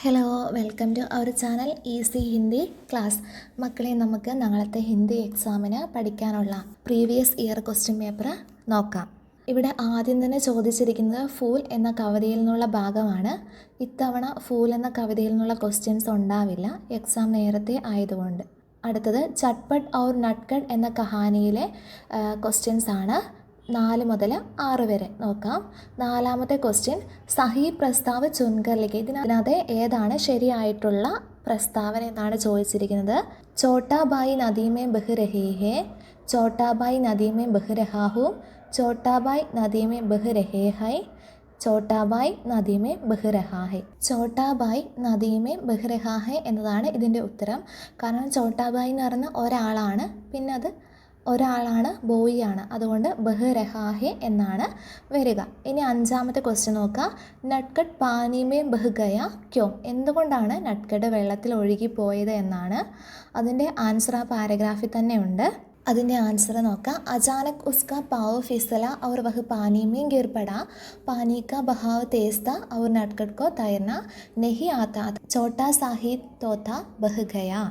Hello, welcome to our channel easy Hindi class. മക്കളെ, നമുക്ക് നാളത്തെ ഹിന്ദി എക്സാമിന് പഠിക്കാനുള്ള പ്രീവിയസ് ഇയർ ക്വസ്റ്റ്യൻ പേപ്പർ നോക്കാം. ഇവിടെ ആദ്യം തന്നെ ചോദിച്ചിരിക്കുന്നത് ഫൂൽ എന്ന കവിതയിൽ നിന്നുള്ള ഭാഗമാണ്. ഇത്തവണ ഫൂൽ എന്ന കവിതയിൽ നിന്നുള്ള ക്വസ്റ്റ്യൻസ് ഉണ്ടാവില്ല, എക്സാം നേരത്തെ ആയതുകൊണ്ട്. അടുത്തത് ചട്പട്ട് ഔർ നട്കട്ട് എന്ന കഹാനിയിലെ ക്വസ്റ്റ്യൻസ് ആണ്. 4 മുതൽ 6 വരെ നോക്കാം. 4ാമത്തെ ക്വസ്റ്റ്യൻ സഹി പ്രസ്താവ് ചുൻകർ ലിഖേ. ഇതിനകത്ത് ഏതാണ് ശരിയായിട്ടുള്ള പ്രസ്താവന എന്നാണ് ചോദിച്ചിരിക്കുന്നത്. ചോട്ടാബായി നദി മേ ബഹ് രഹി ഹേ, ചോട്ടാബായി നദി മേ ബഹ് രഹാ ഹൂ, ചോട്ടാബായി നദി മേ ബഹ് രഹേ ഹൈ, ചോട്ടാബായി നദി മേ ബഹ് രഹാ ഹൈ. ചോട്ടാബായി നദി മേ ബഹ് രഹാ ഹൈ എന്നതാണ് ഇതിൻ്റെ ഉത്തരം. കാരണം ചോട്ടാബായി എന്ന് പറയുന്ന ഒരാളാണ്, പിന്നെ അത് ഒരാളാണ്, ബോയ് ആണ്, അതുകൊണ്ട് ബഹ് രഹാഹെ എന്നാണ് വരിക. ഇനി 5ാമത്തെ ക്വസ്റ്റ്യൻ നോക്കുക. നട്കട്ട് പാനി മേ ബഹ് ഗയ ക്യോം. എന്തുകൊണ്ടാണ് നട്കട്ട് വെള്ളത്തിൽ ഒഴുകിപ്പോയത് എന്നാണ്. അതിൻ്റെ ആൻസർ ആ പാരഗ്രാഫിൽ തന്നെ ഉണ്ട്. അതിൻ്റെ ആൻസർ നോക്കാം. അചാനക് ഉസ്കാ പാവ് ഫിസല और वह पानी में गिर पड़ा, पानी का बहाव तेज था और नटखट को तैरना नहीं आता, छोटा सा ही तो था बह गया.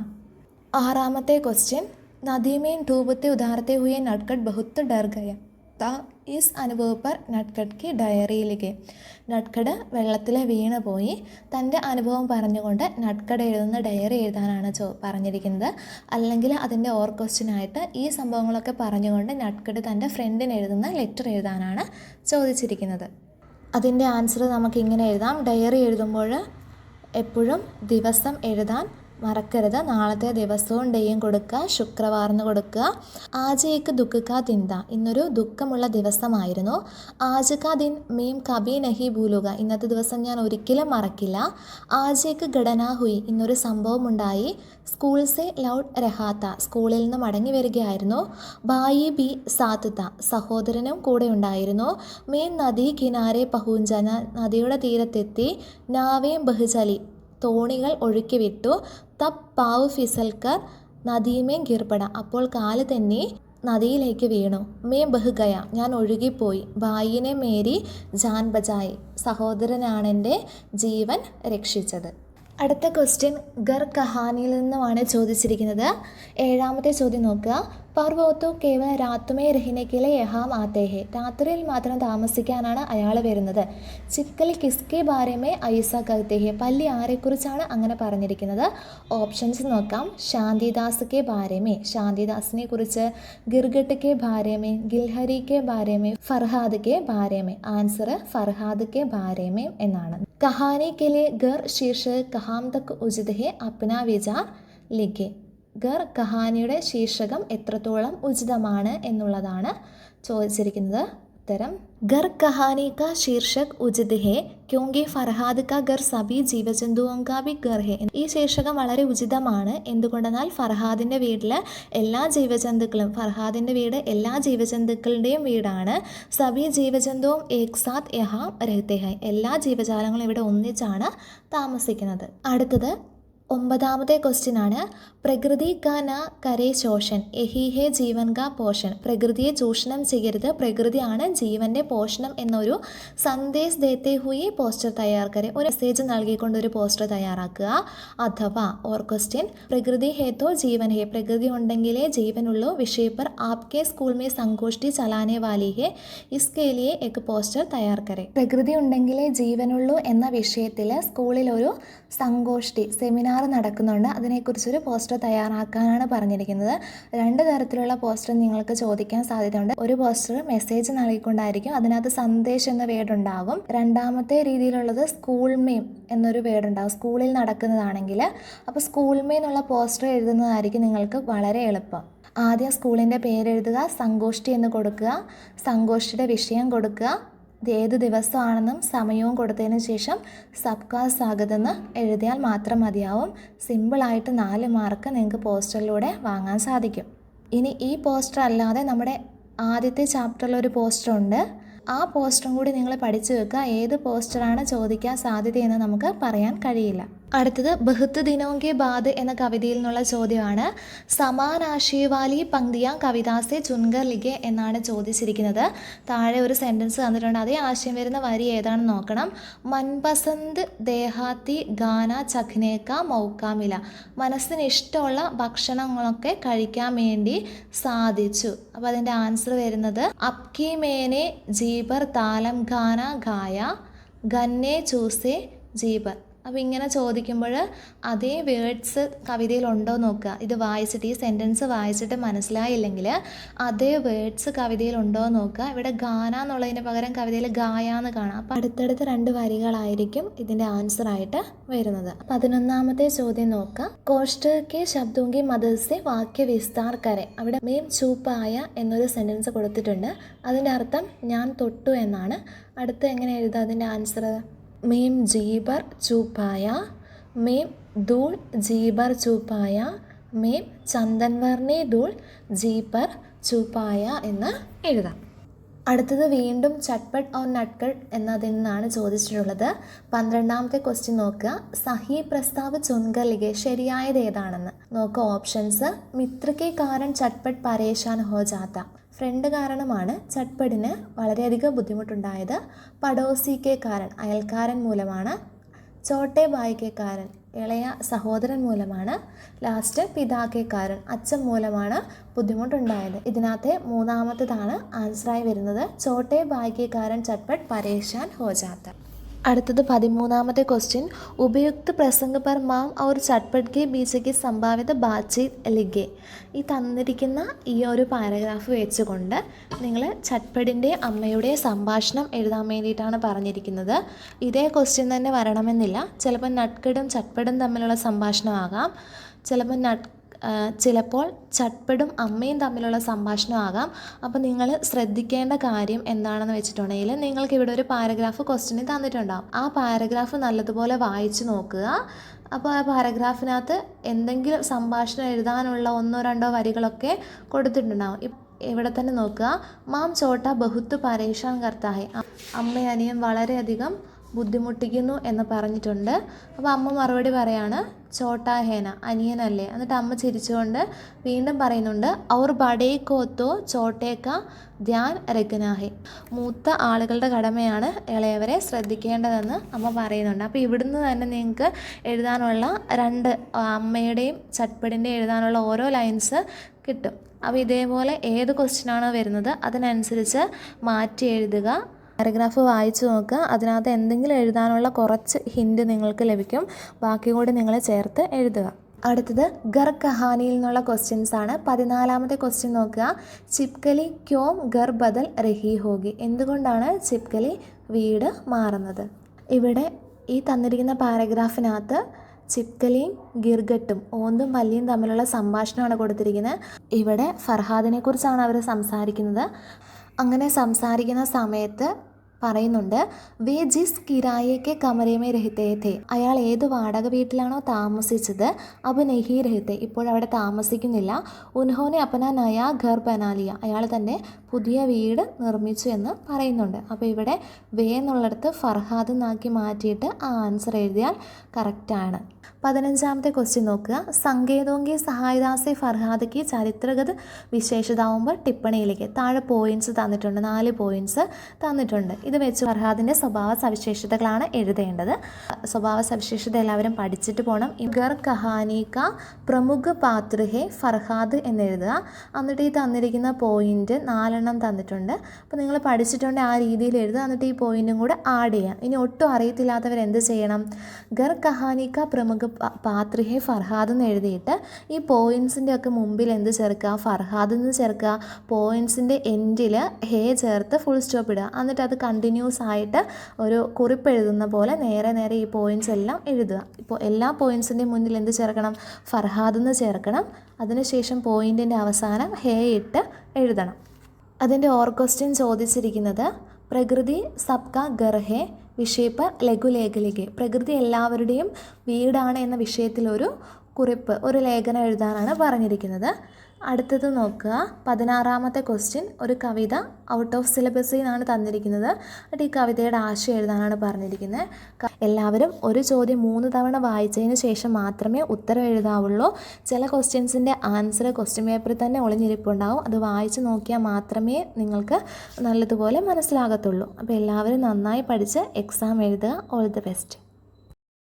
6ാമത്തെ ക്വസ്റ്റ്യൻ नदी में डूबते उतारते हुए नटखट बहुत डर गया था, इस अनुभव पर नटखट की डायरी लिखे. നട്കട്ട് വെള്ളത്തിൽ വീണ് പോയി. തൻ്റെ അനുഭവം പറഞ്ഞുകൊണ്ട് നട്കട്ട് എഴുതുന്ന ഡയറി എഴുതാനാണ് പറഞ്ഞിരിക്കുന്നത്. അല്ലെങ്കിൽ അതിൻ്റെ ഓർ ക്വസ്റ്റ്യനായിട്ട് ഈ സംഭവങ്ങളൊക്കെ പറഞ്ഞുകൊണ്ട് നട്കട്ട് തൻ്റെ ഫ്രണ്ടിന് എഴുതുന്ന ലെറ്റർ എഴുതാനാണ് ചോദിച്ചിരിക്കുന്നത്. അതിൻ്റെ ആൻസർ നമുക്കിങ്ങനെ എഴുതാം. ഡയറി എഴുതുമ്പോൾ എപ്പോഴും ദിവസം എഴുതാൻ മറക്കരുത്. നാളത്തെ ദിവസവും ഡേയും കൊടുക്കുക, ശുക്രവാറിന് കൊടുക്കുക. ആജ് ഏക്ക് ദുഃഖ കാ ദിൻ താ, ഇന്നൊരു ദുഃഖമുള്ള ദിവസമായിരുന്നു. ആജ് കാ ദിൻ മീം കബി നഹി ഭൂലുക, ഇന്നത്തെ ദിവസം ഞാൻ ഒരിക്കലും മറക്കില്ല. ആജ് ഏക്ക് ഘടന ഹുയി, ഇന്നൊരു സംഭവം ഉണ്ടായി. സ്കൂൾ സെ ലൗട്ട് രഹാത്ത, സ്കൂളിൽ നിന്ന് മടങ്ങി വരികയായിരുന്നു. ബായി ബി സാത്ത് താ, സഹോദരനും കൂടെ ഉണ്ടായിരുന്നു. മീൻ നദി കിനാരെ പഹുഞ്ച, നദിയുടെ തീരത്തെത്തി. നാവേം ബഹുചലി, തോണികൾ ഒഴുക്കി വിട്ടു. തബ് പാവ് ഫിസൽക്കർ നദീമേ ഗിർപട, അപ്പോൾ കാല് തന്നെ നദിയിലേക്ക് വീണു. മേ ബഹ് ഗയ, ഞാൻ ഒഴുകിപ്പോയി. ഭായിനെ മേരി ജാൻ ബജായി, സഹോദരനാണെൻ്റെ ജീവൻ രക്ഷിച്ചത്. അടുത്ത ക്വസ്റ്റ്യൻ ഗർ കഹാനിയിൽ നിന്നുമാണ് ചോദിച്ചിരിക്കുന്നത്. 7ാമത്തെ ചോദ്യം നോക്കുക. പർവ്വതോ കേവല രാത്തുമേ രഹിനക്കിലെ യഹാം ആത്തേഹെ, രാത്രിയിൽ മാത്രം താമസിക്കാനാണ് അയാൾ വരുന്നത്. ചിക്കൽ കിസ്കെ ബാരമേ ഐസ കഹ്തേഹെ, പല്ലി ആരെക്കുറിച്ചാണ് അങ്ങനെ പറഞ്ഞിരിക്കുന്നത്. ഓപ്ഷൻസ് നോക്കാം. ശാന്തിദാസ് കെ ബാരമേ, ശാന്തിദാസിനെ കുറിച്ച്. ഗിർഗട്ട് കെ ബാരമേ, ഗിൽഹരി കെ ബാരമേ, ഫർഹാദ് കെ ബാരമേ. ആൻസർ ഫർഹാദ് കെ ബാരമേ എന്നാണ്. കഹാനി കെ ലിയെ ഗർ ശീർഷക് കഹാം തക് ഉചിത് ഹെ അപ്നാ വിചാർ ലിഖെ. ഗർ കഹാനിയുടെ ശീർഷകം എത്രത്തോളം ഉചിതമാണ് എന്നുള്ളതാണ് ചോദിച്ചിരിക്കുന്നത്. ഉത്തരം ഗർ കഹാനി കാ ശീർഷക് ഉചിത് ഹെ ക്യോങ്കി ഫർഹാദ് കാ ഗർ സബി ജീവജന്തുओं का भी घर है. ഈ ശീർഷകം വളരെ ഉചിതമാണ്. എന്തുകൊണ്ടെന്നാൽ ഫർഹാദിൻ്റെ വീട്ടിൽ എല്ലാ ജീവജന്തുക്കളും, ഫർഹാദിൻ്റെ വീട് എല്ലാ ജീവജന്തുക്കളുടെയും വീടാണ്. സബി ജീവജന്തുവും ഏക് സാത്ത് യഹാം രഹത്തെ ഹൈ, എല്ലാ ജീവജാലങ്ങളും ഇവിടെ ഒന്നിച്ചാണ് താമസിക്കുന്നത്. അടുത്തത് 9ാമത്തെ ക്വസ്റ്റ്യൻ ആണ്. പ്രകൃതി കാ ന കരേ ശോഷൻ, യഹി ഹേ ജീവൻ കാ പോഷൻ. പ്രകൃതിയെ ചൂഷണം ചെയ്യരുത്, പ്രകൃതിയാണ് ജീവൻ്റെ പോഷണം എന്നൊരു സന്ദേശ് ദേത്തെ ഹുയി പോസ്റ്റർ തയ്യാർ കരെ, ഒരു മെസ്സേജ് നൽകിക്കൊണ്ടൊരു പോസ്റ്റർ തയ്യാറാക്കുക. അഥവാ ഓർ ക്വസ്റ്റ്യൻ പ്രകൃതി ഹേ തോ ജീവൻ ഹേ, പ്രകൃതി ഉണ്ടെങ്കിലേ ജീവനുള്ളൂ. വിഷയ പർ ആപ്കെ സ്കൂൾ മേ സംഗോഷ്ഠി ചലാനെ വാലി ഹേ, ഇസ്കെ ലിയെ എക് പോസ്റ്റർ തയ്യാർ കരെ. പ്രകൃതി ഉണ്ടെങ്കിലേ ജീവനുള്ളൂ എന്ന വിഷയത്തിൽ സ്കൂളിൽ ഒരു സംഗോഷ്ഠി, സെമിനാർ നടക്കുന്നുണ്ട്. അതിനെക്കുറിച്ചൊരു പോസ്റ്റർ തയ്യാറാക്കാനാണ് പറഞ്ഞിരിക്കുന്നത്. 2 തരത്തിലുള്ള പോസ്റ്റർ നിങ്ങൾക്ക് ചോദിക്കാൻ സാധ്യതയുണ്ട്. ഒരു പോസ്റ്റർ മെസ്സേജ് നൽകിക്കൊണ്ടായിരിക്കും, അതിനകത്ത് സന്ദേശം എന്ന വേർഡ് ഉണ്ടാകും. 2ാമത്തെ രീതിയിലുള്ളത് സ്കൂൾ മേം എന്നൊരു വേർഡ് ഉണ്ടാകും, സ്കൂളിൽ നടക്കുന്നതാണെങ്കിൽ. അപ്പോൾ സ്കൂൾ മേ എന്നുള്ള പോസ്റ്റർ എഴുതുന്നതായിരിക്കും നിങ്ങൾക്ക് വളരെ എളുപ്പം. ആദ്യം സ്കൂളിൻ്റെ പേരെഴുതുക, സംഗോഷ്ഠി എന്ന് കൊടുക്കുക, സംഗോഷ്ഠിയുടെ വിഷയം കൊടുക്കുക, ഇത് ഏത് ദിവസമാണെന്നും സമയവും കൊടുത്തതിന് ശേഷം സബ്കാ സ്വാഗതം എന്ന് എഴുതിയാൽ മാത്രം മതിയാവും. സിമ്പിളായിട്ട് 4 മാർക്ക് നിങ്ങൾക്ക് പോസ്റ്ററിലൂടെ വാങ്ങാൻ സാധിക്കും. ഇനി ഈ പോസ്റ്റർ അല്ലാതെ നമ്മുടെ ആദ്യത്തെ ചാപ്റ്ററിലൊരു പോസ്റ്ററുണ്ട്. ആ പോസ്റ്ററും കൂടി നിങ്ങൾ പഠിച്ചു വെക്കുക. ഏത് പോസ്റ്ററാണ് ചോദിക്കാൻ സാധ്യതയെന്ന് നമുക്ക് പറയാൻ കഴിയില്ല. അടുത്തത് ബഹുത്ത് ദിനോങ്കെ ബാദ് എന്ന കവിതയിൽ നിന്നുള്ള ചോദ്യമാണ്. സമാനാശയവാലി പങ്ക്തിയ കവിതാസെ ചുൻകർ ലിഖെ എന്നാണ് ചോദിച്ചിരിക്കുന്നത്. താഴെ ഒരു സെൻറ്റൻസ് തന്നിട്ടുണ്ട്, അതേ ആശയം വരുന്ന വരി ഏതാണെന്ന് നോക്കണം. മൻപസന്ത് ദേഹാത്തി ഗാന ചഖ്നേക്ക മൗക്കാമില. മനസ്സിന് ഇഷ്ടമുള്ള ഭക്ഷണങ്ങളൊക്കെ കഴിക്കാൻ വേണ്ടി സാധിച്ചു. അപ്പോൾ അതിൻ്റെ ആൻസർ വരുന്നത് അപ്കി മേനെ ജീബർ താലം ഗാന ഗായ ഗന്നെ ചൂസെ ജീബർ. അപ്പോൾ ഇങ്ങനെ ചോദിക്കുമ്പോൾ അതേ വേർഡ്സ് കവിതയിലുണ്ടോ നോക്കുക. ഇത് വായിച്ചിട്ട് ഈ സെൻറ്റൻസ് വായിച്ചിട്ട് മനസ്സിലായില്ലെങ്കിൽ അതേ വേർഡ്സ് കവിതയിലുണ്ടോ നോക്കുക. ഇവിടെ ഗാന എന്നുള്ളതിന് പകരം കവിതയിൽ ഗായ എന്ന് കാണാം. അപ്പോൾ അടുത്തടുത്ത് 2 വരികളായിരിക്കും ഇതിൻ്റെ ആൻസറായിട്ട് വരുന്നത്. 11ാമത്തെ ചോദ്യം നോക്കുക. കോഷ്ടക്കെ ശബ്ദോങ്കി മദർസെ വാക്യ വിസ്താർ കരെ. അവിടെ മേം ചൂപ്പായ എന്നൊരു സെൻറ്റൻസ് കൊടുത്തിട്ടുണ്ട്. അതിൻ്റെ അർത്ഥം ഞാൻ തൊട്ടു എന്നാണ്. അടുത്ത് എങ്ങനെ എഴുതാം അതിൻ്റെ ആൻസർ? മേം ജീബർ ചൂപ്പായ, മേം ധൂൾ ജീബർ ചൂപ്പായ, മേം ചന്ദൻവർണ്ണി ധൂൾ ജീബർ ചൂപ്പായ എന്ന് എഴുതാം. അടുത്തത് വീണ്ടും ചട്പട്ട് ഓർ നട്കട്ട് എന്നതിൽ നിന്നാണ് ചോദിച്ചിട്ടുള്ളത്. 12ാമത്തെ ക്വസ്റ്റ്യൻ നോക്കുക. സഹി പ്രസ്താവ് ചുൻകർ ലിഖെ. ശരിയായത് ഏതാണെന്ന് നോക്കുക. ഓപ്ഷൻസ്. മിത്രയ്ക്ക് കാരൻ ചട്പട്ട് പരേശാൻ ഹോ ജാത്ത. ഫ്രണ്ട് കാരണമാണ് ചട്പടിന് വളരെയധികം ബുദ്ധിമുട്ടുണ്ടായത്. പടോസിക്കെ കാരൻ അയൽക്കാരൻ മൂലമാണ്. ചോട്ടെ ബായിക്കെ കാരൻ ഇളയ സഹോദരൻ മൂലമാണ്. ലാസ്റ്റ് പിതാക്കെ കാരൻ അച്ഛൻ മൂലമാണ് ബുദ്ധിമുട്ടുണ്ടായത്. ഇതിനകത്തെ 3ാമത്തേതാണ് ആൻസറായി വരുന്നത്. ചോട്ടെ ബായിക്കെ കാരൻ ചട്പട്ട് പരേശാൻ ഹോ ജാത്ത. അടുത്തത് 13ാമത്തെ ക്വസ്റ്റ്യൻ. ഉപയുക്ത പ്രസംഗ പർ മാം ഔർ ചട്പട്ട് കെ ബീച്ച് സംഭാവിത ബാത്ചീത് ലിഖെ. ഈ തന്നിരിക്കുന്ന ഈ ഒരു പാരഗ്രാഫ് വെച്ചുകൊണ്ട് നിങ്ങൾ ചട്പടിൻ്റെ അമ്മയുടെ സംഭാഷണം എഴുതാൻ വേണ്ടിയിട്ടാണ് പറഞ്ഞിരിക്കുന്നത്. ഇതേ ക്വസ്റ്റ്യൻ തന്നെ വരണമെന്നില്ല. ചിലപ്പോൾ നട്കടും ചട്പടും തമ്മിലുള്ള സംഭാഷണമാകാം. ചിലപ്പോൾ ചട്പടും അമ്മയും തമ്മിലുള്ള സംഭാഷണമാകാം. അപ്പോൾ നിങ്ങൾ ശ്രദ്ധിക്കേണ്ട കാര്യം എന്താണെന്ന് വെച്ചിട്ടുണ്ടെങ്കിൽ നിങ്ങൾക്ക് ഇവിടെ ഒരു പാരഗ്രാഫ് ക്വസ്റ്റ്യന് തന്നിട്ടുണ്ടാകും. ആ പാരഗ്രാഫ് നല്ലതുപോലെ വായിച്ചു നോക്കുക. അപ്പോൾ ആ പാരഗ്രാഫിനകത്ത് എന്തെങ്കിലും സംഭാഷണം എഴുതാനുള്ള 1-2 വരികളൊക്കെ കൊടുത്തിട്ടുണ്ടാകും. ഇവിടെ തന്നെ നോക്കുക. മാം ചോട്ട ബഹുത്ത് പരേശാൻ കർത്താ ഹെ. അമ്മ അനിയൻ വളരെയധികം ബുദ്ധിമുട്ടിക്കുന്നു എന്ന് പറഞ്ഞിട്ടുണ്ട്. അപ്പോൾ അമ്മ മറുപടി പറയാണ് ചോട്ടാ ഹേന, അനിയനല്ലേ. എന്നിട്ട് അമ്മ ചിരിച്ചുകൊണ്ട് വീണ്ടും പറയുന്നുണ്ട് ഔർ ബഡേ കോത്തോ ചോട്ടേക്ക ധ്യാൻ രഖനാഹെ. മൂത്ത ആളുകളുടെ കടമയാണ് ഇളയവരെ ശ്രദ്ധിക്കേണ്ടതെന്ന് അമ്മ പറയുന്നുണ്ട്. അപ്പോൾ ഇവിടുന്ന് തന്നെ നിങ്ങൾക്ക് എഴുതാനുള്ള 2 അമ്മയുടെയും ചട്പടിൻ്റെയും എഴുതാനുള്ള ഓരോ ലൈൻസ് കിട്ടും. അപ്പോൾ ഇതേപോലെ ഏത് ക്വസ്റ്റ്യനാണോ വരുന്നത് അതിനനുസരിച്ച് മാറ്റി എഴുതുക. പാരഗ്രാഫ് വായിച്ചു നോക്കുക. അതിനകത്ത് എന്തെങ്കിലും എഴുതാനുള്ള കുറച്ച് ഹിൻറ്റ് നിങ്ങൾക്ക് ലഭിക്കും. ബാക്കി കൂടി നിങ്ങൾ ചേർത്ത് എഴുതുക. അടുത്തത് ഗർ കഹാനിയിൽ നിന്നുള്ള ക്വസ്റ്റ്യൻസ് ആണ്. 14ാമത്തെ ക്വസ്റ്റ്യൻ നോക്കുക. ചിപ്കലി ക്യോം ഗർ ബദൽ രഹി ഹോഗി. എന്തുകൊണ്ടാണ് ചിപ്കലി വീട് മാറുന്നത്? ഇവിടെ ഈ തന്നിരിക്കുന്ന പാരഗ്രാഫിനകത്ത് ചിപ്കലിയും ഗിർഗട്ടും ഓന്തും പല്ലിയും തമ്മിലുള്ള സംഭാഷണമാണ് കൊടുത്തിരിക്കുന്നത്. ഇവിടെ ഫർഹാദിനെ കുറിച്ചാണ് അവർ സംസാരിക്കുന്നത്. അങ്ങനെ സംസാരിക്കുന്ന സമയത്ത് പറയുന്നുണ്ട് വേ ജിസ് കിരായയ്ക്ക് കമരമേ രഹിതേ ഥേ. അയാൾ ഏത് വാടക വീട്ടിലാണോ താമസിച്ചത് അബ് നെഹി രഹിതേ. ഇപ്പോഴവിടെ താമസിക്കുന്നില്ല. ഉൻഹോനെ അപ്പന നയാ ഘർ ബനാലിയ. അയാൾ തന്നെ പുതിയ വീട് നിർമ്മിച്ചു എന്ന് പറയുന്നുണ്ട്. അപ്പോൾ ഇവിടെ വേ എന്നുള്ളിടത്ത് ഫർഹാദ് എന്നാക്കി മാറ്റിയിട്ട് ആ ആൻസർ എഴുതിയാൽ കറക്റ്റാണ്. 15ാമത്തെ ക്വസ്റ്റ്യൻ നോക്കുക. സങ്കേതോങ്കി സഹായദാസെ ഫർഹാദയ്ക്ക് ചരിത്രഗത വിശേഷതാവുമ്പോൾ ടിപ്പണിയിലേക്ക്. താഴെ പോയിൻറ്റ്സ് തന്നിട്ടുണ്ട്. 4 പോയിൻറ്റ്സ് തന്നിട്ടുണ്ട്. ഇത് വെച്ച് ഫർഹാദിൻ്റെ സ്വഭാവ സവിശേഷതകളാണ് എഴുതേണ്ടത്. സ്വഭാവ സവിശേഷത എല്ലാവരും പഠിച്ചിട്ട് പോകണം. ഗർ കഹാനിക പ്രമുഖ പാത്ര ഹെ ഫർഹാദ് എന്നെഴുതുക. എന്നിട്ട് ഈ തന്നിരിക്കുന്ന പോയിൻറ്റ് 4 തന്നിട്ടുണ്ട്. അപ്പോൾ നിങ്ങൾ പഠിച്ചിട്ടുണ്ടെങ്കിൽ ആ രീതിയിൽ എഴുതുക. എന്നിട്ട് ഈ പോയിൻറ്റും കൂടെ ആഡ് ചെയ്യുക. ഇനി ഒട്ടും അറിയത്തില്ലാത്തവർ എന്ത് ചെയ്യണം? ഗർ കഹാനിക പ്രമുഖ പാത്ര ഹെ ഫർഹാദ് എന്ന് എഴുതിയിട്ട് ഈ പോയിൻറ്റ്സിൻ്റെ ഒക്കെ മുമ്പിൽ എന്ത് ചേർക്കുക? ഫർഹാദ് എന്ന് ചേർക്കുക. പോയിൻറ്റ്സിൻ്റെ എൻഡിൽ ഹേ ചേർത്ത് ഫുൾ സ്റ്റോപ്പ് ഇടുക. എന്നിട്ട് അത് കണ്ടിന്യൂസ് ആയിട്ട് ഒരു കുറിപ്പ് എഴുതുന്ന പോലെ നേരെ നേരെ ഈ പോയിൻറ്റ്സ് എല്ലാം എഴുതുക. ഇപ്പോൾ എല്ലാ പോയിൻറ്റ്സിൻ്റെ മുന്നിൽ എന്ത് ചേർക്കണം? ഫർഹാദ് എന്ന് ചേർക്കണം. അതിനുശേഷം പോയിൻറ്റിൻ്റെ അവസാനം ഹേ ഇട്ട് എഴുതണം. അതിൻ്റെ ഓർ ക്വസ്റ്റ്യൻ ചോദിച്ചിരിക്കുന്നത് പ്രകൃതി സബ്ക ഗർ ഹേ വിഷയ പർ ലഘുലേഖ ലിഖെ. പ്രകൃതി എല്ലാവരുടെയും വീടാണ് എന്ന വിഷയത്തിലൊരു കുറിപ്പ്, ഒരു ലേഖനം എഴുതാനാണ് പറഞ്ഞിരിക്കുന്നത്. അടുത്തത് നോക്കുക, 16ാമത്തെ ക്വസ്റ്റ്യൻ. ഒരു കവിത ഔട്ട് ഓഫ് സിലബസിൽ നിന്നാണ് തന്നിരിക്കുന്നത്. എന്നിട്ട് ഈ കവിതയുടെ ആശയം എഴുതാനാണ് പറഞ്ഞിരിക്കുന്നത്. എല്ലാവരും ഒരു ചോദ്യം 3 തവണ വായിച്ചതിന് ശേഷം മാത്രമേ ഉത്തരം എഴുതാവുള്ളൂ. ചില ക്വസ്റ്റ്യൻസിൻ്റെ ആൻസർ ക്വസ്റ്റ്യൻ പേപ്പറിൽ തന്നെ ഒളിഞ്ഞിരിപ്പുണ്ടാവും. അത് വായിച്ച് നോക്കിയാൽ മാത്രമേ നിങ്ങൾക്ക് നല്ലതുപോലെ മനസ്സിലാകത്തുള്ളൂ. അപ്പോൾ എല്ലാവരും നന്നായി പഠിച്ച് എക്സാം എഴുതുക. All the best.